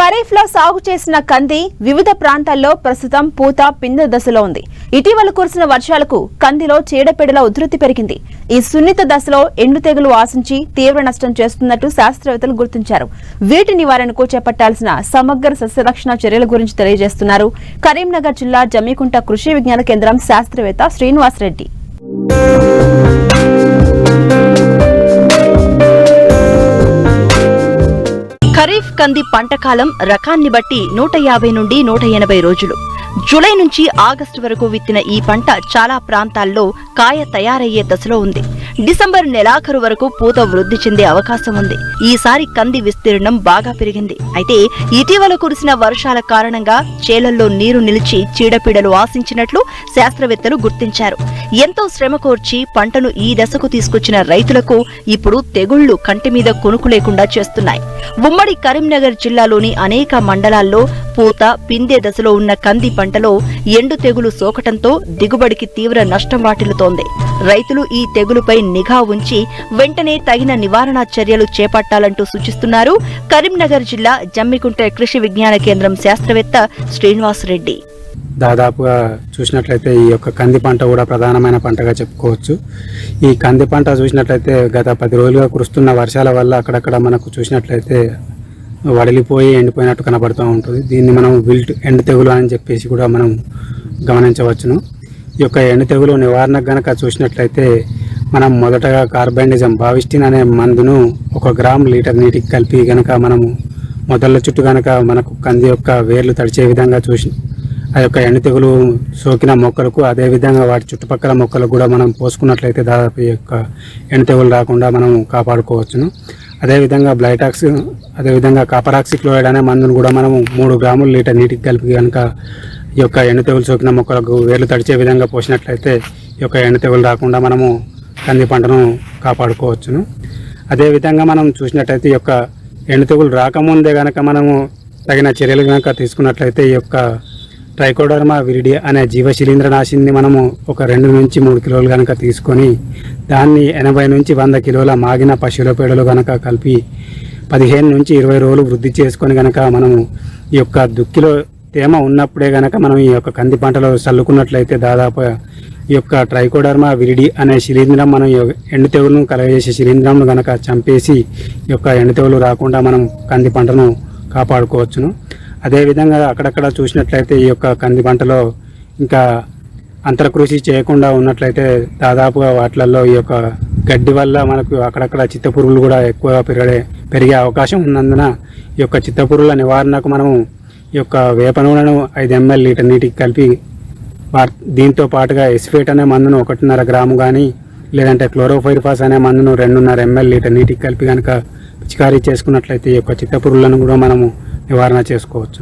ఖరీఫ్ లో సాగు చేసిన కంది వివిధ ప్రాంతాల్లో ప్రస్తుతం పూత పిందె దశలో ఉంది. ఇటీవల కురిసిన వర్షాలకు కందిలో చీడపీడల ఉధృతి పెరిగింది. ఈ సున్నిత దశలో ఎండు తెగులు ఆశించి తీవ్ర నష్టం చేస్తున్నట్టు శాస్త్రవేత్తలు గుర్తించారు. వీటి నివారణకు చేపట్టాల్సిన సమగ్ర సస్యరక్షణ చర్యల గురించి తెలియజేస్తున్నారు కరీంనగర్ జిల్లా జమ్మికుంట కృషి విజ్ఞాన కేంద్రం శాస్త్రవేత్త శ్రీనివాస్ రెడ్డి. ఖరీఫ్ కంది పంట కాలం రకాన్ని బట్టి 150 నుండి 180 రోజులు. జూలై నుంచి ఆగస్టు వరకు విత్తిన ఈ పంట చాలా ప్రాంతాల్లో కాయ తయారయ్యే దశలో ఉంది. డిసెంబర్ నెలాఖరు వరకు పూత వృద్ధి చెందే అవకాశం ఉంది. ఈసారి కంది విస్తీర్ణం బాగా పెరిగింది. అయితే ఇటీవల కురిసిన వర్షాల కారణంగా చేలల్లో నీరు నిలిచి చీడపీడలు ఆశించినట్లు శాస్త్రవేత్తలు గుర్తించారు. ఎంతో శ్రమ కోర్చి పంటను ఈ దశకు తీసుకొచ్చిన రైతులకు ఇప్పుడు తెగుళ్లు కంటి మీద కొనుకు లేకుండా చేస్తున్నాయి. ఉమ్మడి కరీంనగర్ జిల్లాలోని అనేక మండలాల్లో పూత పిందె దశలో ఉన్న కంది పంటలో ఎండు తెగులు సోకటంతో దిగుబడికి తీవ్ర నష్టం వాటిల్లుతోంది. రైతులు ఈ తెగులుపై నిఘా ఉంచి వెంటనే తగిన నివారణ చర్యలు చేపట్టాలంటూ సూచిస్తున్నారు కరీంనగర్ జిల్లా జమ్మికుంట కృషి విజ్ఞాన కేంద్రం శాస్త్రవేత్త శ్రీనివాస్ రెడ్డి. దాదాపుగా చూసినట్లయితే ఈ యొక్క కంది పంట కూడా ప్రధానమైన పంటగా చెప్పుకోవచ్చు. ఈ కంది పంట చూసినట్లయితే గత 10 రోజులుగా కురుస్తున్న వర్షాల వల్ల అక్కడక్కడ మనకు చూసినట్లయితే వడిలిపోయి ఎండిపోయినట్టు కనబడుతూ ఉంటుంది. దీన్ని మనం విల్ట్ ఎండు తెగులు అని చెప్పేసి కూడా మనం గమనించవచ్చును. ఈ యొక్క ఎండు తెగులు నివారణకు గనక చూసినట్లయితే మనం మొదటగా కార్బెండిజం బావిస్టిన్ అనే మందును 1 గ్రాము లీటర్ నీటికి కలిపి గనక మనము మొదళ్ళ చుట్టూ గనక మనకు కంది యొక్క వేర్లు తడిచే విధంగా చూసి ఆ యొక్క ఎండు తెగులు సోకిన మొక్కలకు అదేవిధంగా వాటి చుట్టుపక్కల మొక్కలకు కూడా మనం పోసుకున్నట్లయితే దాదాపు ఈ యొక్క ఎండు తెగులు రాకుండా మనం కాపాడుకోవచ్చును. అదేవిధంగా బ్లైటాక్స్ అదేవిధంగా కాపరాక్సిక్లోరైడ్ అనే మందును కూడా మనము 3 గ్రాముల లీటర్ నీటికి కలిపి కనుక ఈ యొక్క ఎండు తెగులు సోకిన మొక్కలకు వేర్లు తడిచే విధంగా పోసినట్లయితే ఈ యొక్క ఎండు తెగులు రాకుండా మనము కంది పంటను కాపాడుకోవచ్చును. అదేవిధంగా మనం చూసినట్లయితే ఈ యొక్క ఎండు తెగులు రాకముందే కనుక మనము తగిన చర్యలు కనుక తీసుకున్నట్లయితే ఈ యొక్క ట్రైకోడర్మా విరిడి అనే జీవశిలీంద్రనాశిని మనము ఒక 2 నుంచి 3 కిలోలు కనుక తీసుకొని దాన్ని 80 నుంచి 100 కిలోల మాగిన పశువుల పేడలు కనుక కలిపి 15 నుంచి 20 రోజులు వృద్ధి చేసుకొని కనుక మనము ఈ యొక్క దుక్కిలో తేమ ఉన్నప్పుడే కనుక మనం ఈ యొక్క కంది పంటలో చల్లుకున్నట్లయితే దాదాపు ఈ యొక్క ట్రైకోడర్మా విరిడి అనే శిలీంద్రం మనం ఎండు తెగులను కలగజేసే శిలీంద్రంను కనుక చంపేసి ఈ యొక్క ఎండు తెగులు రాకుండా మనం కంది పంటను కాపాడుకోవచ్చును. అదేవిధంగా అక్కడక్కడ చూసినట్లయితే ఈ యొక్క కంది పంటలో ఇంకా అంతరకృషి చేయకుండా ఉన్నట్లయితే దాదాపుగా వాటిలలో ఈ యొక్క గడ్డి వల్ల మనకు అక్కడక్కడ చిత్తపురుగులు కూడా ఎక్కువగా పెరిగే అవకాశం ఉన్నందున ఈ యొక్క చిత్తపురుగుల నివారణకు మనము ఈ యొక్క వేప నూనెను 5 ml లీటర్ నీటికి కలిపి దీంతో పాటుగా ఎస్ఫేట్ అనే మందును 1.5 గ్రాము కానీ లేదంటే క్లోరోఫైరిఫాస్ అనే మందును 2.5 ml లీటర్ నీటికి కలిపి కనుక పిచికారీ చేసుకున్నట్లయితే ఈ యొక్క చిత్తపురుగులను కూడా మనము నివారణ చేసుకోవచ్చు.